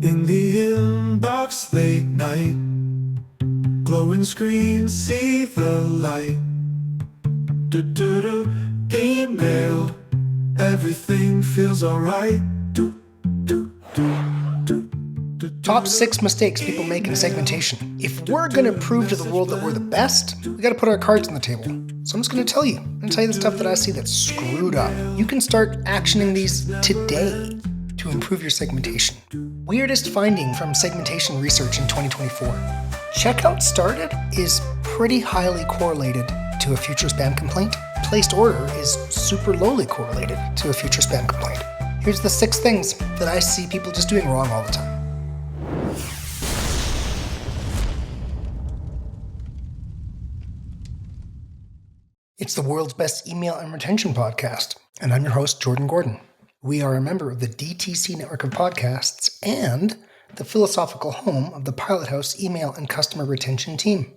In the inbox late night, glowing screens see the light. Do-do-do, email, everything feels alright. Top 6 mistakes people make in segmentation. If we're going to prove to the world that we're the best, we got to put our cards on the table. So I'm just going to tell you. I'm going to tell you the stuff that I see that's screwed up. You can start actioning these today to improve your segmentation. Weirdest finding from segmentation research in 2024. Checkout started is pretty highly correlated to a future spam complaint. Placed order is super lowly correlated to a future spam complaint. Here's the 6 things that I see people just doing wrong all the time. It's the world's best email and retention podcast, and I'm your host, Jordan Gordon. We are a member of the DTC network of podcasts and the philosophical home of the Pilot House email and customer retention team.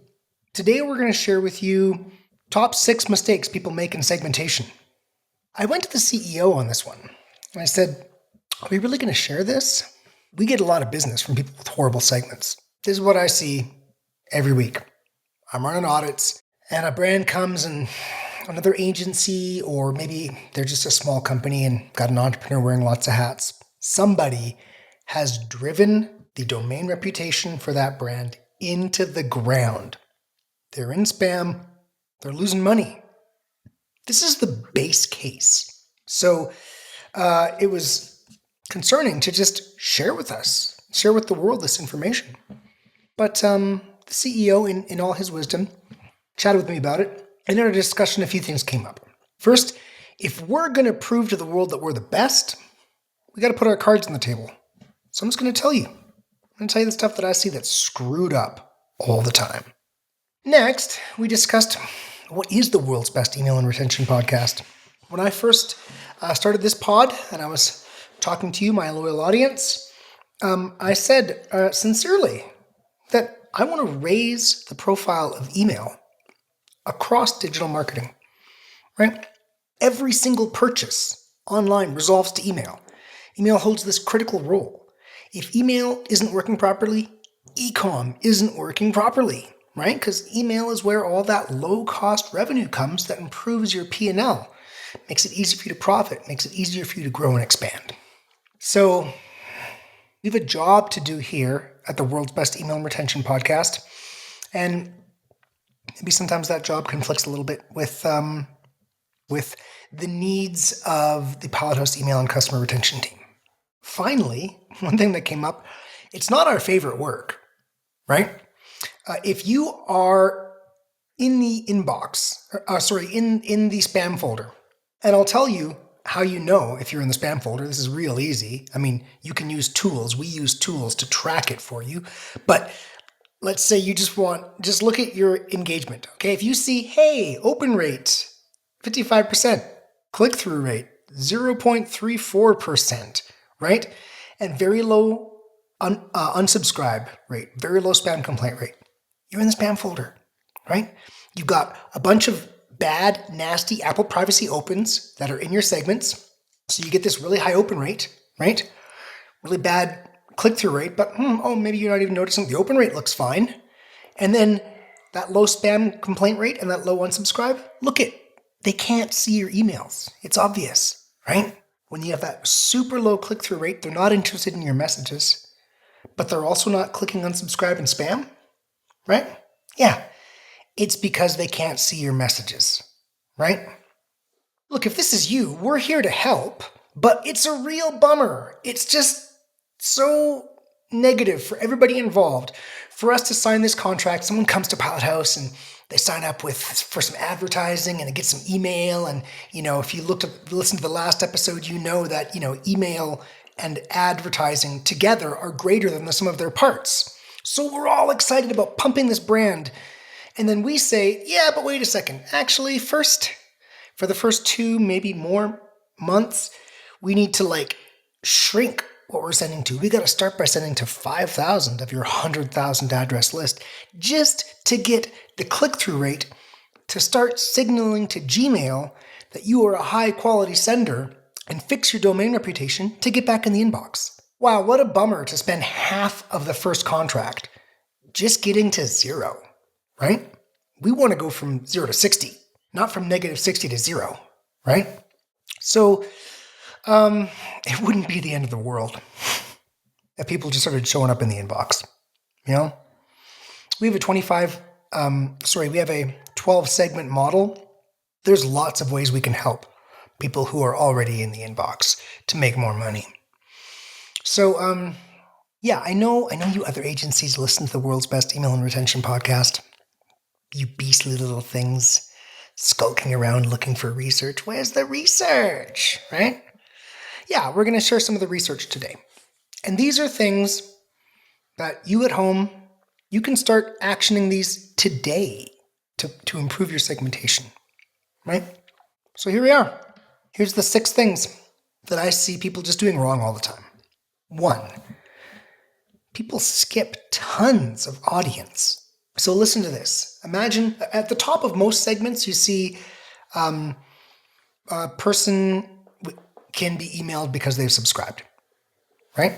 Today, we're going to share with you top 6 mistakes people make in segmentation. I went to the CEO on this one, and I said, are we really going to share this? We get a lot of business from people with horrible segments. This is what I see every week. I'm running audits, and a brand comes and another agency, or maybe they're just a small company and got an entrepreneur wearing lots of hats. Somebody has driven the domain reputation for that brand into the ground. They're in spam. They're losing money. This is the base case. So it was concerning to just share with the world this information. But the CEO, in all his wisdom, chatted with me about it, and in our discussion, a few things came up. First, if we're going to prove to the world that we're the best, we got to put our cards on the table. So I'm just going to tell you. I'm going to tell you the stuff that I see that's screwed up all the time. Next, we discussed what is the world's best email and retention podcast. When I first started this pod, and I was talking to you, my loyal audience, I said sincerely that I want to raise the profile of email across digital marketing, right? Every single purchase online resolves to email. Email holds this critical role. If email isn't working properly, e-com isn't working properly, right? Because email is where all that low-cost revenue comes that improves your P&L, makes it easier for you to profit, makes it easier for you to grow and expand. So we have a job to do here at the world's best email and retention podcast, and maybe sometimes that job conflicts a little bit with the needs of the Pilot House email and customer retention team. Finally, one thing that came up, it's not our favorite work, right? If you are in the inbox, in the spam folder, and I'll tell you how you know if you're in the spam folder. This is real easy. I mean, you can use tools. We use tools to track it for you, but let's say you just look at your engagement, okay? If you see, hey, open rate, 55%, click-through rate, 0.34%, right? And very low unsubscribe rate, very low spam complaint rate. You're in the spam folder, right? You've got a bunch of bad, nasty Apple privacy opens that are in your segments. So you get this really high open rate, right? Really bad click-through rate, but maybe you're not even noticing the open rate looks fine. And then that low spam complaint rate and that low unsubscribe, they can't see your emails. It's obvious, right? When you have that super low click-through rate, they're not interested in your messages, but they're also not clicking unsubscribe and spam, right? Yeah, it's because they can't see your messages, right? Look, if this is you, we're here to help, but it's a real bummer. It's just so negative for everybody involved. For us to sign this contract, someone comes to Pilot House and they sign up for some advertising and they get some email. And, if you listen to the last episode, you know that, email and advertising together are greater than the sum of their parts. So we're all excited about pumping this brand. And then we say, yeah, but wait a second. Actually, for the first 2, maybe more months, we need to shrink what we're sending to. We got to start by sending to 5,000 of your 100,000 address list just to get the click-through rate to start signaling to Gmail that you are a high-quality sender and fix your domain reputation to get back in the inbox. Wow, what a bummer to spend half of the first contract just getting to 0, right? We want to go from 0 to 60, not from negative 60 to 0, right? So it wouldn't be the end of the world if people just started showing up in the inbox. You know, we have a 12 segment model. There's lots of ways we can help people who are already in the inbox to make more money. So, yeah, I know you other agencies listen to the world's best email and retention podcast. You beastly little things skulking around looking for research. Where's the research, right? Yeah, we're going to share some of the research today. And these are things that you at home, you can start actioning these today to improve your segmentation, right? So here we are. Here's the 6 things that I see people just doing wrong all the time. 1, people skip tons of audience. So listen to this. Imagine at the top of most segments, you see a person can be emailed because they've subscribed, right?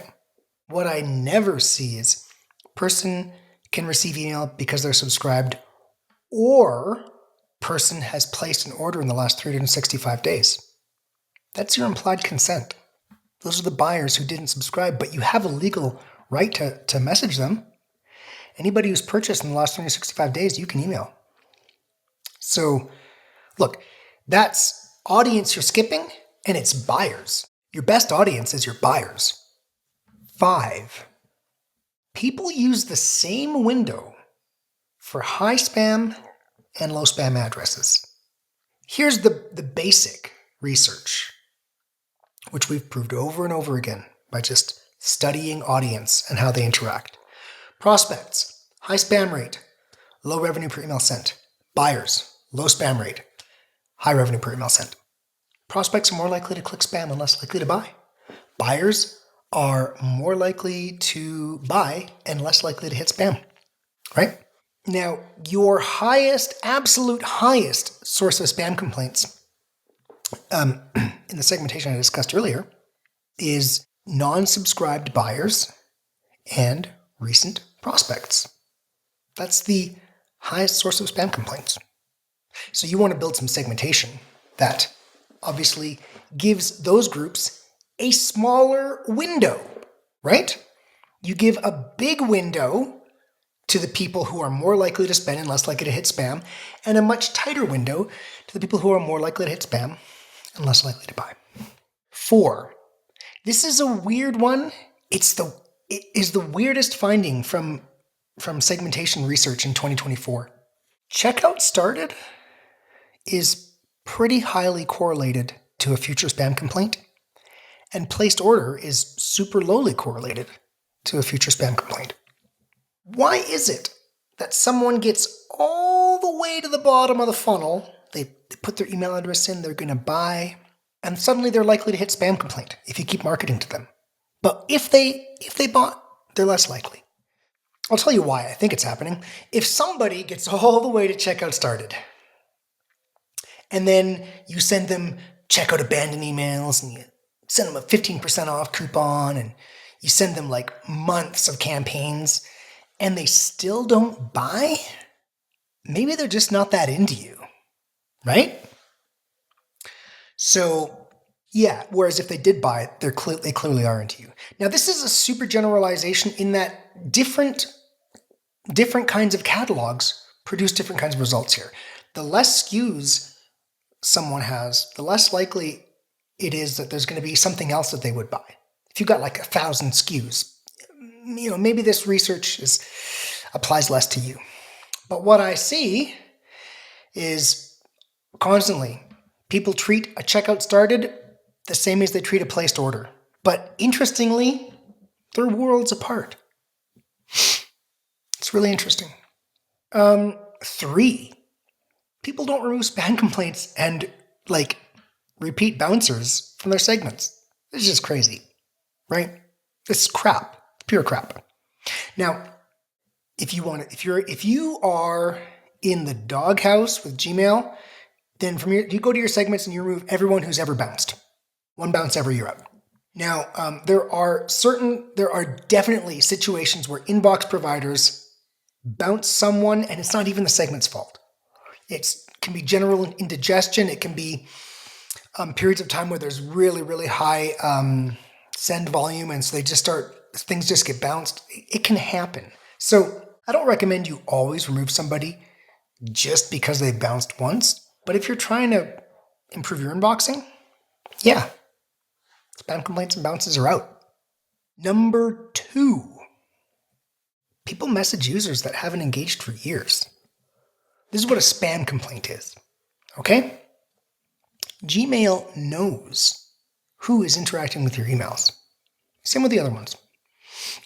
What I never see is person can receive email because they're subscribed, or person has placed an order in the last 365 days. That's your implied consent. Those are the buyers who didn't subscribe, but you have a legal right to message them. Anybody who's purchased in the last 365 days, you can email. So, look, that's audience you're skipping, and it's buyers. Your best audience is your buyers. 5, people use the same window for high spam and low spam addresses. Here's the basic research, which we've proved over and over again by just studying audience and how they interact. Prospects, high spam rate, low revenue per email sent. Buyers, low spam rate, high revenue per email sent. Prospects are more likely to click spam and less likely to buy. Buyers are more likely to buy and less likely to hit spam, right? Now, your absolute highest source of spam complaints in the segmentation I discussed earlier is non-subscribed buyers and recent prospects. That's the highest source of spam complaints. So you want to build some segmentation that obviously gives those groups a smaller window, right? You give a big window to the people who are more likely to spend and less likely to hit spam, and a much tighter window to the people who are more likely to hit spam and less likely to buy. 4, this is a weird one. It is the weirdest finding from segmentation research in 2024. Checkout started is pretty highly correlated to a future spam complaint, and placed order is super lowly correlated to a future spam complaint. Why is it that someone gets all the way to the bottom of the funnel, they put their email address in, they're going to buy, and suddenly they're likely to hit spam complaint if you keep marketing to them? But if they bought, they're less likely. I'll tell you why I think it's happening. If somebody gets all the way to checkout started, and then you send them checkout abandoned emails, and you send them a 15% off coupon, and you send them like months of campaigns, and they still don't buy, maybe they're just not that into you, right? So, yeah, whereas if they did buy, they clearly are into you. Now, this is a super generalization in that different kinds of catalogs produce different kinds of results here. The less SKUs someone has, the less likely it is that there's going to be something else that they would buy. If you've got like 1,000 SKUs, maybe this research applies less to you. But what I see is constantly people treat a checkout started the same as they treat a placed order. But interestingly, they're worlds apart. It's really interesting. 3, people don't remove spam complaints and like repeat bouncers from their segments. It's just crazy, right? It's crap, pure crap. Now, if you are in the doghouse with Gmail, then you go to your segments and you remove everyone who's ever bounced. 1 bounce every year out. Now, there are definitely situations where inbox providers bounce someone and it's not even the segment's fault. It can be general indigestion. It can be periods of time where there's really, really high send volume, and so things just get bounced. It can happen. So I don't recommend you always remove somebody just because they bounced once. But if you're trying to improve your inboxing, yeah, spam complaints and bounces are out. Number 2, people message users that haven't engaged for years. This is what a spam complaint is, okay? Gmail knows who is interacting with your emails. Same with the other ones.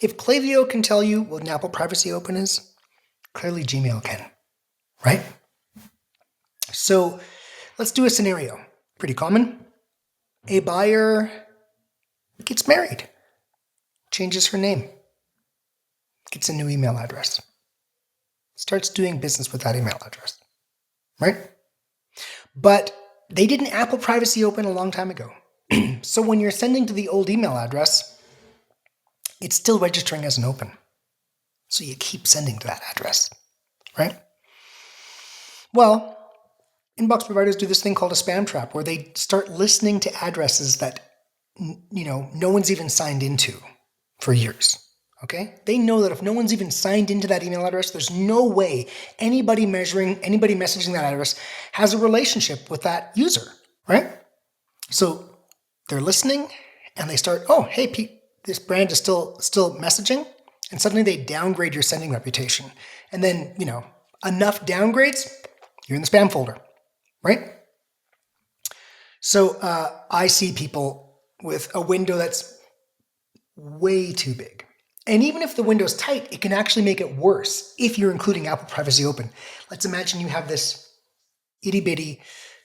If Klaviyo can tell you what an Apple Privacy Open is, clearly Gmail can, right? So let's do a scenario. Pretty common. A buyer gets married, changes her name, gets a new email address, starts doing business with that email address, right? But they did an Apple Privacy Open a long time ago. So when you're sending to the old email address, it's still registering as an open. So you keep sending to that address, right? Well, inbox providers do this thing called a spam trap, where they start listening to addresses that no one's even signed into for years. Okay? They know that if no one's even signed into that email address, there's no way anybody messaging that address has a relationship with that user, right? So they're listening and they start, oh, hey, Pete, this brand is still messaging, and suddenly they downgrade your sending reputation. And then, enough downgrades, you're in the spam folder, right? So I see people with a window that's way too big. And even if the window's tight, it can actually make it worse if you're including Apple Privacy Open. Let's imagine you have this itty-bitty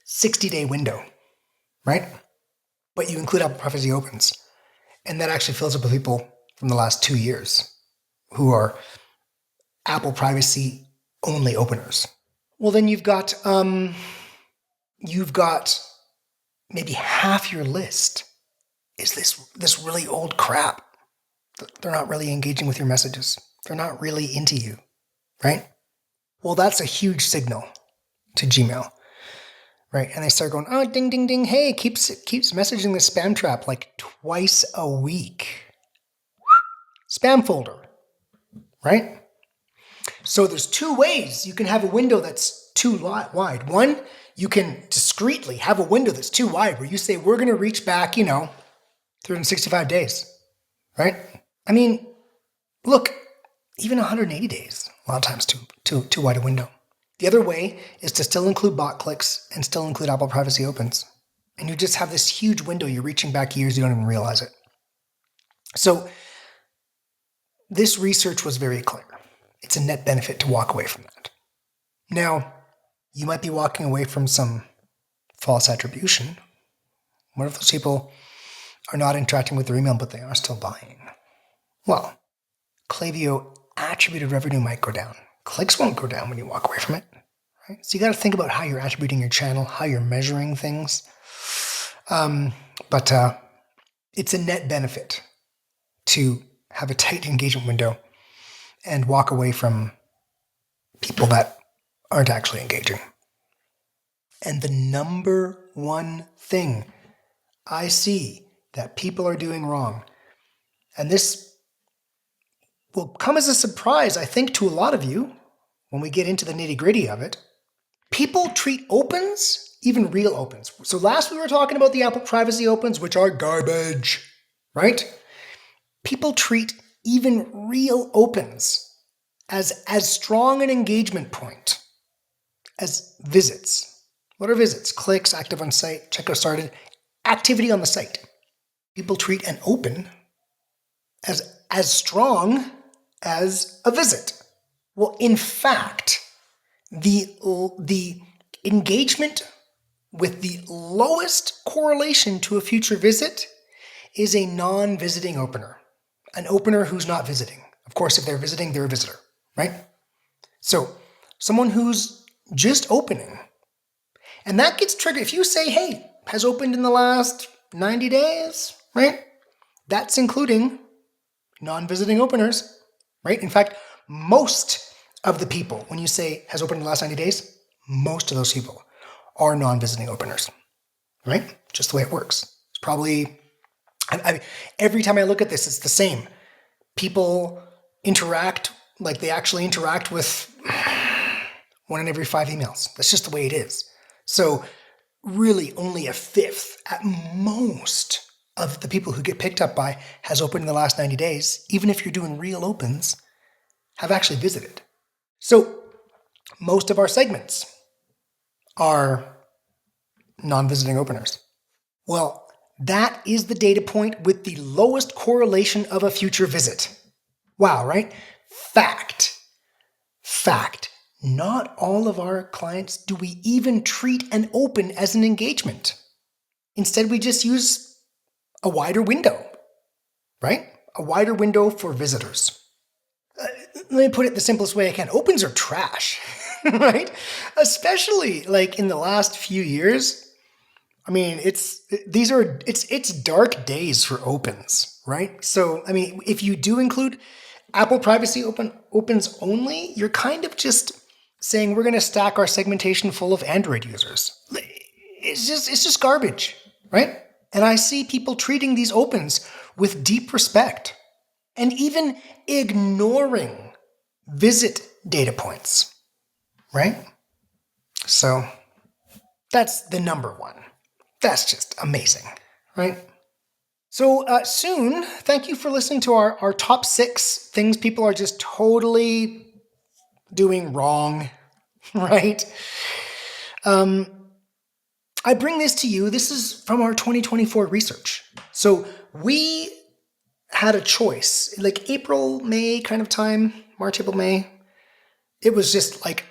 60-day window, right? But you include Apple Privacy Opens. And that actually fills up with people from the last 2 years who are Apple Privacy only openers. Well, then you've got maybe half your list is this really old crap. They're not really engaging with your messages. They're not really into you, right? Well, that's a huge signal to Gmail, right? And they start going, oh, ding, ding, ding. Hey, keeps messaging the spam trap like twice a week. Spam folder, right? So there's 2 ways you can have a window that's too wide. One, you can discreetly have a window that's too wide where you say, we're going to reach back, 365 days, right? I mean, look, even 180 days, a lot of times too wide a window. The other way is to still include bot clicks and still include Apple Privacy Opens. And you just have this huge window. You're reaching back years. You don't even realize it. So this research was very clear. It's a net benefit to walk away from that. Now, you might be walking away from some false attribution. What if those people are not interacting with their email, but they are still buying? Well, Klaviyo attributed revenue might go down. Clicks won't go down when you walk away from it. Right? So you got to think about how you're attributing your channel, how you're measuring things. But it's a net benefit to have a tight engagement window and walk away from people that aren't actually engaging. And the number one thing I see that people are doing wrong, and this will come as a surprise, I think, to a lot of you when we get into the nitty-gritty of it. People treat opens, even real opens. So last we were talking about the Apple Privacy Opens, which are garbage, right? People treat even real opens as strong an engagement point as visits. What are visits? Clicks, active on site, checkout started, activity on the site. People treat an open as strong as a visit. Well, in fact, the engagement with the lowest correlation to a future visit is a non-visiting opener, an opener who's not visiting. Of course, if they're visiting, they're a visitor, right? So someone who's just opening, and that gets triggered. If you say, hey, has opened in the last 90 days, right? That's including non-visiting openers, right? In fact, most of the people, when you say has opened in the last 90 days, most of those people are non-visiting openers, right? Just the way it works. It's probably, every time I look at this, it's the same. People interact, like they actually interact with 1 in every 5 emails. That's just the way it is. So really only a fifth at most of the people who get picked up by has opened in the last 90 days, even if you're doing real opens, have actually visited. So most of our segments are non-visiting openers. Well, that is the data point with the lowest correlation of a future visit. Wow, right? Fact. Not all of our clients do we even treat an open as an engagement. Instead, we just use a wider window, right? A wider window for visitors. Let me put it the simplest way I can. Opens are trash, right? Especially like in the last few years. I mean, it's dark days for opens, right? So, I mean, if you do include Apple privacy opens only, you're kind of just saying we're going to stack our segmentation full of Android users. It's just garbage, right? And I see people treating these opens with deep respect and even ignoring visit data points, right? So that's the number one. That's just amazing, right? So soon, thank you for listening to our top 6 things people are just totally doing wrong, right? I bring this to you. This is from our 2024 research. So we had a choice, like April, May kind of time, March, April, May. It was just like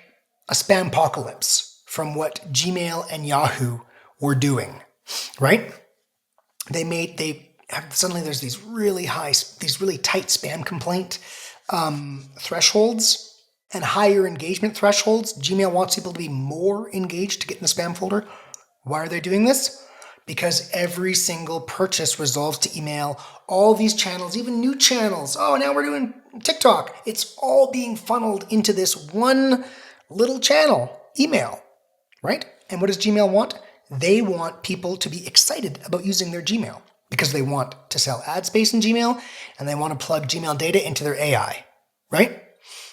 a spam apocalypse from what Gmail and Yahoo were doing, right? Suddenly there's these really tight spam complaint thresholds and higher engagement thresholds. Gmail wants people to be more engaged to get in the spam folder. Why are they doing this? Because every single purchase resolves to email. All these channels, even new channels. Oh, now we're doing TikTok. It's all being funneled into this one little channel, email, right? And what does Gmail want? They want people to be excited about using their Gmail because they want to sell ad space in Gmail and they want to plug Gmail data into their AI, right?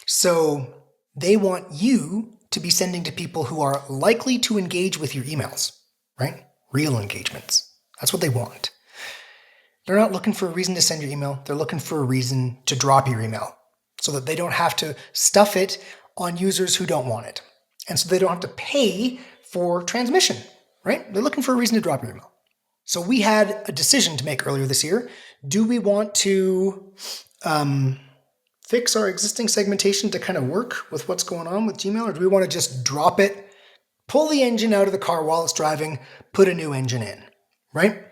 So they want you to be sending to people who are likely to engage with your emails, right? Real engagements. That's what they want. They're not looking for a reason to send your email. They're looking for a reason to drop your email so that they don't have to stuff it on users who don't want it. And so they don't have to pay for transmission, right? They're looking for a reason to drop your email. So we had a decision to make earlier this year. Do we want to fix our existing segmentation to kind of work with what's going on with Gmail, or do we want to just drop it, pull the engine out of the car while it's driving, put a new engine in, right?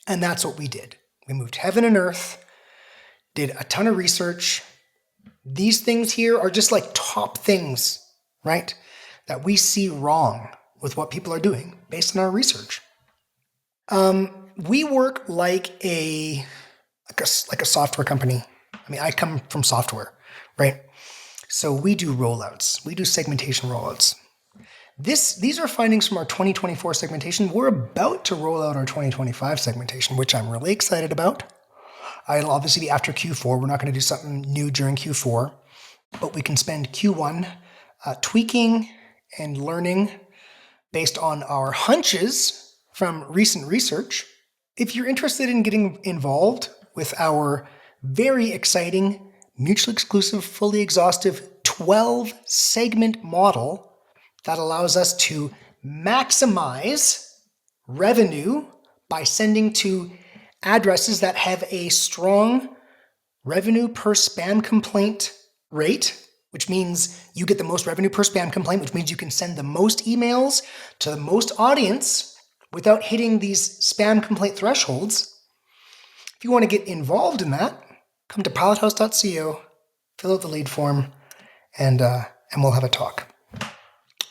And that's what we did. We moved heaven and earth, did a ton of research. These things here are just like top things, right, that we see wrong with what people are doing based on our research. We work like a software company. I mean, I come from software, right? So we do rollouts. We do segmentation rollouts. These are findings from our 2024 segmentation. We're about to roll out our 2025 segmentation, which I'm really excited about. It'll obviously be after Q4. We're not going to do something new during Q4, but we can spend Q1 tweaking and learning based on our hunches from recent research. If you're interested in getting involved with our very exciting, mutually exclusive, fully exhaustive 12 segment model that allows us to maximize revenue by sending to addresses that have a strong revenue per spam complaint rate, which means you get the most revenue per spam complaint, which means you can send the most emails to the most audience without hitting these spam complaint thresholds. If you want to get involved in that, come to pilothouse.co, fill out the lead form, and we'll have a talk.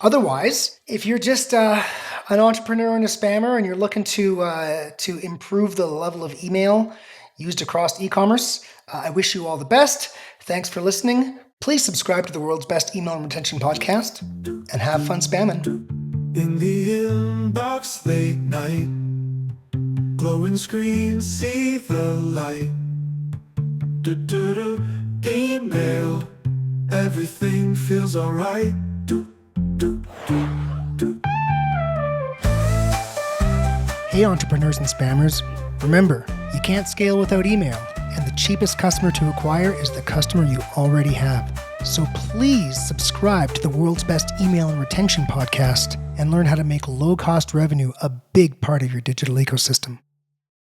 Otherwise, if you're just an entrepreneur and a spammer and you're looking to improve the level of email used across e-commerce. I wish you all the best. Thanks for listening. Please subscribe to the world's best email and retention podcast and have fun spamming. In the inbox late night, glowing screens see the light. Email, everything feels alright. Hey entrepreneurs and spammers, remember, you can't scale without email, and the cheapest customer to acquire is the customer you already have. So please subscribe to the world's best email and retention podcast and learn how to make low-cost revenue a big part of your digital ecosystem.